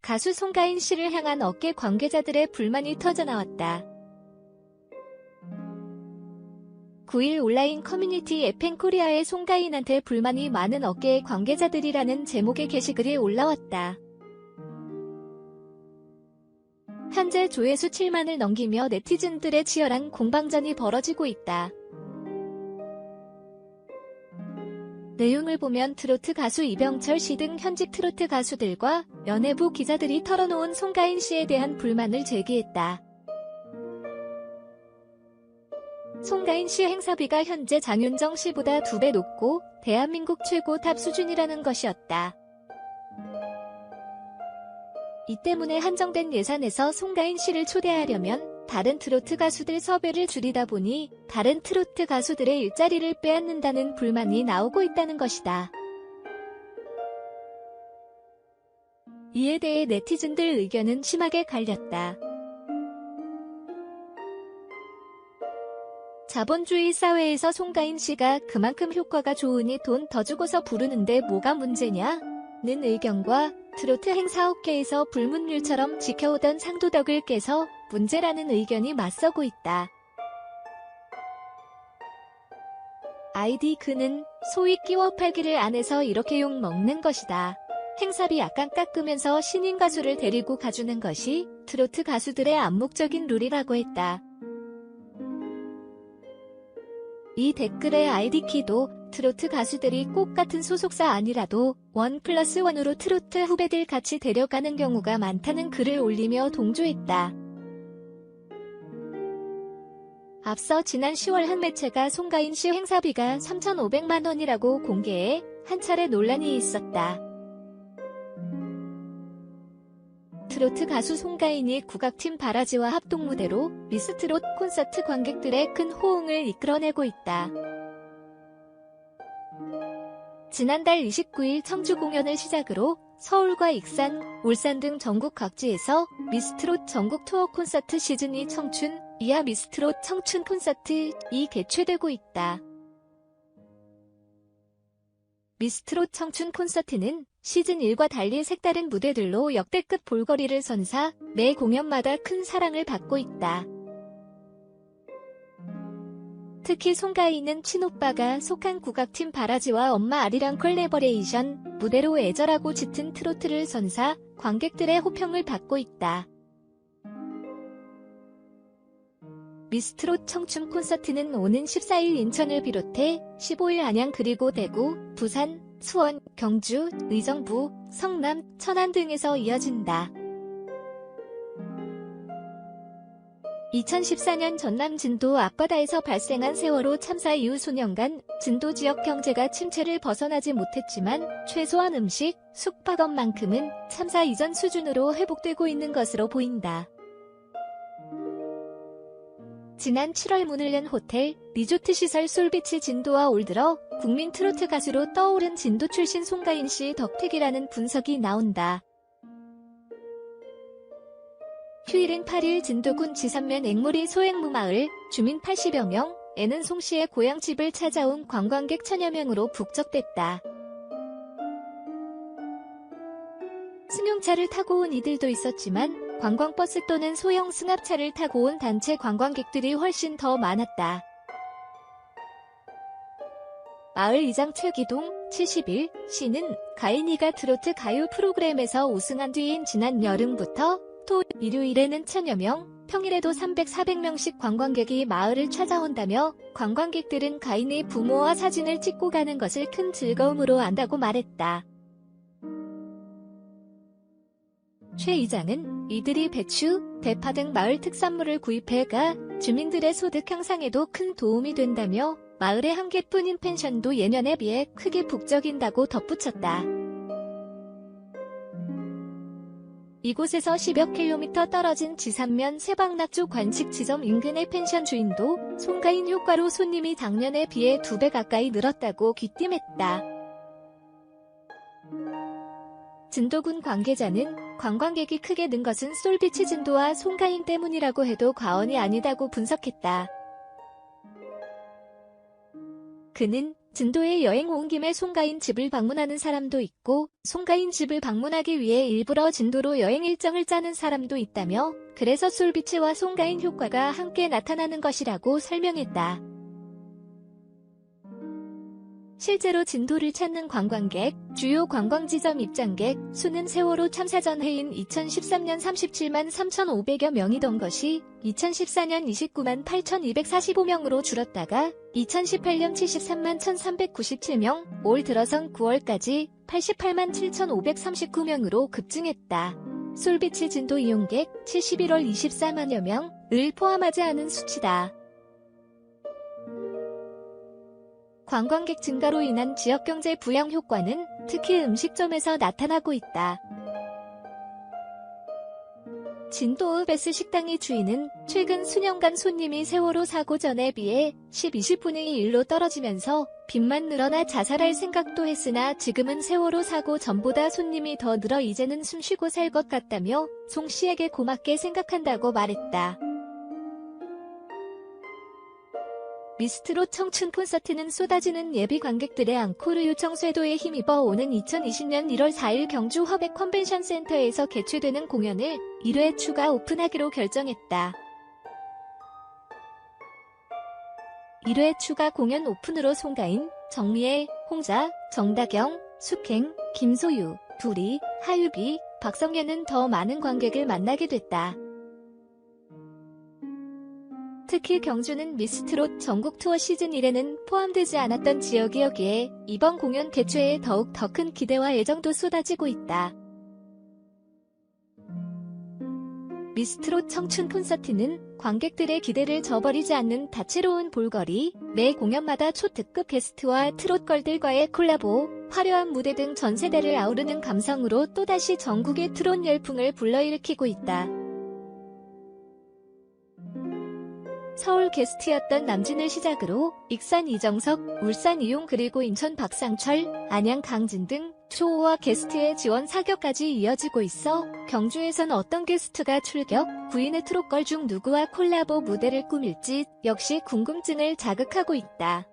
가수 송가인 씨를 향한 업계 관계자들의 불만이 터져나왔다. 9일 온라인 커뮤니티 에펜코리아에 송가인한테 불만이 많은 업계의 관계자들이라는 제목의 게시글이 올라왔다. 현재 조회수 7만을 넘기며 네티즌들의 치열한 공방전이 벌어지고 있다. 내용을 보면 트로트 가수 이병철 씨 등 현직 트로트 가수들과 연예부 기자들이 털어놓은 송가인 씨에 대한 불만을 제기했다. 송가인 씨 행사비가 현재 장윤정 씨보다 2배 높고 대한민국 최고 탑 수준이라는 것이었다. 이 때문에 한정된 예산에서 송가인 씨를 초대하려면 다른 트로트 가수들 섭외를 줄이다 보니 다른 트로트 가수들의 일자리를 빼앗는다는 불만이 나오고 있다는 것이다. 이에 대해 네티즌들 의견은 심하게 갈렸다. 자본주의 사회에서 송가인 씨가 그만큼 효과가 좋으니 돈 더 주고서 부르는데 뭐가 문제냐? 는 의견과 트로트 행사업계에서 불문율처럼 지켜오던 상도덕을 깨서 문제라는 의견이 맞서고 있다. 아이디 그는 소위 끼워 팔기를 안 해서 이렇게 욕 먹는 것이다. 행사비 약간 깎으면서 신인 가수를 데리고 가주는 것이 트로트 가수들의 암묵적인 룰이라고 했다. 이 댓글의 아이디 키도 트로트 가수들이 꼭 같은 소속사 아니라도 1+1으로 트로트 후배들 같이 데려가는 경우가 많다는 글을 올리며 동조했다. 앞서 지난 10월 한 매체가 송가인 씨 행사비가 3,500만 원이라고 공개해 한 차례 논란이 있었다. 트로트 가수 송가인이 국악팀 바라지와 합동무대로 미스트롯 콘서트 관객들의 큰 호응을 이끌어내고 있다. 지난달 29일 청주 공연을 시작으로 서울과 익산, 울산 등 전국 각지에서 미스트롯 전국 투어 콘서트 시즌2 청춘, 이하 미스트롯 청춘 콘서트2 개최되고 있다. 미스트롯 청춘 콘서트는 시즌1과 달리 색다른 무대들로 역대급 볼거리를 선사 매 공연마다 큰 사랑을 받고 있다. 특히 송가인은 친오빠가 속한 국악팀 바라지와 엄마 아리랑 콜래버레이션 무대로 애절하고 짙은 트로트를 선사 관객들의 호평을 받고 있다. 미스트롯 청춘 콘서트는 오는 14일 인천을 비롯해 15일 안양 그리고 대구, 부산, 수원, 경주, 의정부, 성남, 천안 등에서 이어진다. 2014년 전남 진도 앞바다에서 발생한 세월호 참사 이후 수년간 진도 지역 경제가 침체를 벗어나지 못했지만 최소한 음식, 숙박업만큼은 참사 이전 수준으로 회복되고 있는 것으로 보인다. 지난 7월 문을 연 호텔, 리조트 시설 솔비치 진도와 올 들어 국민 트로트 가수로 떠오른 진도 출신 송가인 씨 덕택이라는 분석이 나온다. 휴일인 8일 진도군 지산면 앵무리 소행무 마을 주민 80여 명에는 송 씨의 고향집을 찾아온 관광객 1000여 명으로 북적댔다. 승용차를 타고 온 이들도 있었지만 관광버스 또는 소형 승합차를 타고 온 단체 관광객들이 훨씬 더 많았다. 마을 이장 최기동, 71, 씨는 가인이가 트로트 가요 프로그램에서 우승한 뒤인 지난 여름부터 토, 일요일에는 1000여 명, 평일에도 300, 400명씩 관광객이 마을을 찾아온다며 관광객들은 가인이 부모와 사진을 찍고 가는 것을 큰 즐거움으로 안다고 말했다. 최 이장은 이들이 배추, 대파 등 마을 특산물을 구입해가 주민들의 소득 향상에도 큰 도움이 된다며 마을의 한 개뿐인 펜션도 예년에 비해 크게 북적인다고 덧붙였다. 이곳에서 10여 킬로미터 떨어진 지산면 세방낙조 관측 지점 인근의 펜션 주인도 송가인 효과로 손님이 작년에 비해 2배 가까이 늘었다고 귀띔했다. 진도군 관계자는 관광객이 크게 는 것은 솔비치 진도와 송가인 때문이라고 해도 과언이 아니다고 분석했다. 그는 진도에 여행 온 김에 송가인 집을 방문하는 사람도 있고 송가인 집을 방문하기 위해 일부러 진도로 여행 일정을 짜는 사람도 있다며 그래서 솔비치와 송가인 효과가 함께 나타나는 것이라고 설명했다. 실제로 진도를 찾는 관광객, 주요 관광지점 입장객 수는 세월호 참사 전해인 2013년 37만 3,500여 명이던 것이 2014년 29만 8,245명으로 줄었다가 2018년 73만 1,397명, 올 들어선 9월까지 88만 7,539명으로 급증했다. 솔비치 진도 이용객 71월 24만여 명을 포함하지 않은 수치다. 관광객 증가로 인한 지역경제 부양 효과는 특히 음식점에서 나타나고 있다. 진도 베스 식당이 주인은 최근 수년간 손님이 세월호 사고 전에 비해 10-20분의 1로 떨어지면서 빚만 늘어나 자살할 생각도 했으나 지금은 세월호 사고 전보다 손님이 더 늘어 이제는 숨쉬고 살 것 같다며 송 씨에게 고맙게 생각한다고 말했다. 미스트롯 청춘 콘서트는 쏟아지는 예비 관객들의 앙코르 요청 쇄도에 힘입어 오는 2020년 1월 4일 경주 화백 컨벤션 센터에서 개최되는 공연을 1회 추가 오픈하기로 결정했다. 1회 추가 공연 오픈으로 송가인, 정미애, 홍자, 정다경, 숙행, 김소유, 두리, 하유비, 박성현은 더 많은 관객을 만나게 됐다. 특히 경주는 미스트롯 전국 투어 시즌 1에는 포함되지 않았던 지역이었기에 이번 공연 개최에 더욱 더 큰 기대와 애정도 쏟아지고 있다. 미스트롯 청춘 콘서트는 관객들의 기대를 저버리지 않는 다채로운 볼거리, 매 공연마다 초특급 게스트와 트롯걸들과의 콜라보, 화려한 무대 등 전 세대를 아우르는 감성으로 또다시 전국의 트롯 열풍을 불러일으키고 있다. 서울 게스트였던 남진을 시작으로 익산 이정석, 울산 이용 그리고 인천 박상철, 안양 강진 등 초호화 게스트의 지원 사격까지 이어지고 있어 경주에선 어떤 게스트가 출격, 구인의 트롯걸 중 누구와 콜라보 무대를 꾸밀지 역시 궁금증을 자극하고 있다.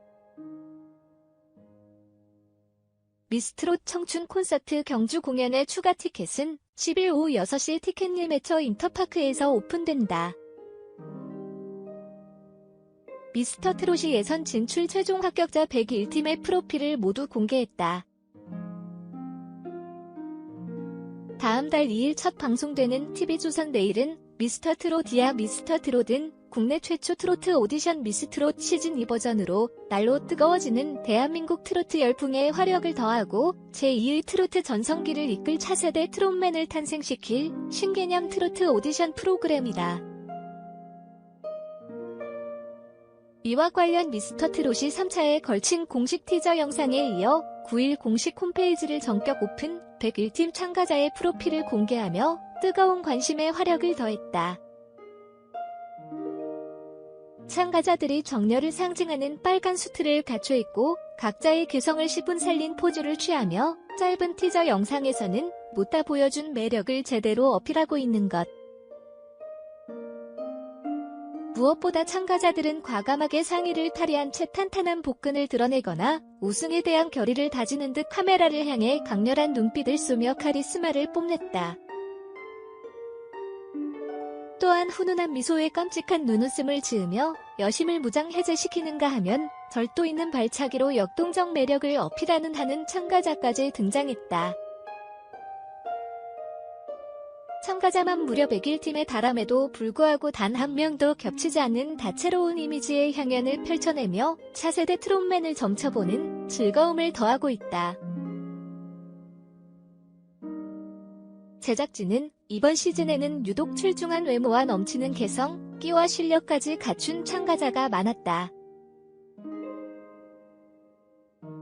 미스트롯 청춘 콘서트 경주 공연의 추가 티켓은 10일 오후 6시 티켓님 매처 인터파크에서 오픈된다. 미스터 트롯이 예선 진출 최종 합격자 101팀의 프로필을 모두 공개했다. 다음 달 2일 첫 방송되는 TV조선 내일은 미스터 트롯이야 미스터 트롯은 국내 최초 트로트 오디션 미스트롯 시즌2 버전으로 날로 뜨거워지는 대한민국 트로트 열풍에 화력을 더하고 제2의 트로트 전성기를 이끌 차세대 트롯맨을 탄생시킬 신개념 트로트 오디션 프로그램이다. 이와 관련 미스터 트롯이 3차에 걸친 공식 티저 영상에 이어 9일 공식 홈페이지를 전격 오픈, 101팀 참가자의 프로필을 공개하며 뜨거운 관심에 화력을 더했다. 참가자들이 정열을 상징하는 빨간 수트를 갖춰 입고 각자의 개성을 10분 살린 포즈를 취하며 짧은 티저 영상에서는 못다 보여준 매력을 제대로 어필하고 있는 것. 무엇보다 참가자들은 과감하게 상의를 탈의한 채 탄탄한 복근을 드러내거나 우승에 대한 결의를 다지는 듯 카메라를 향해 강렬한 눈빛을 쏘며 카리스마를 뽐냈다. 또한 훈훈한 미소에 깜찍한 눈웃음을 지으며 여심을 무장 해제시키는가 하면 절도 있는 발차기로 역동적 매력을 어필하는 하는 참가자까지 등장했다. 참가자만 무려 101팀에 달함에도 불구하고 단 한 명도 겹치지 않는 다채로운 이미지의 향연을 펼쳐내며 차세대 트롯맨을 점쳐보는 즐거움을 더하고 있다. 제작진은 이번 시즌에는 유독 출중한 외모와 넘치는 개성, 끼와 실력까지 갖춘 참가자가 많았다.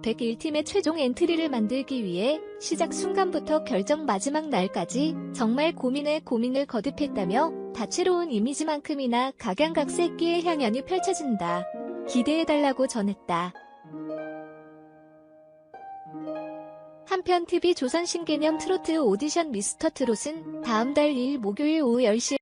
101팀의 최종 엔트리를 만들기 위해 시작 순간부터 결정 마지막 날까지 정말 고민에 고민을 거듭했다며 다채로운 이미지만큼이나 각양각색 끼의 향연이 펼쳐진다. 기대해달라고 전했다. 한편 TV 조선 신개념 트로트 오디션 미스터 트롯은 다음 달 2일 목요일 오후 10시에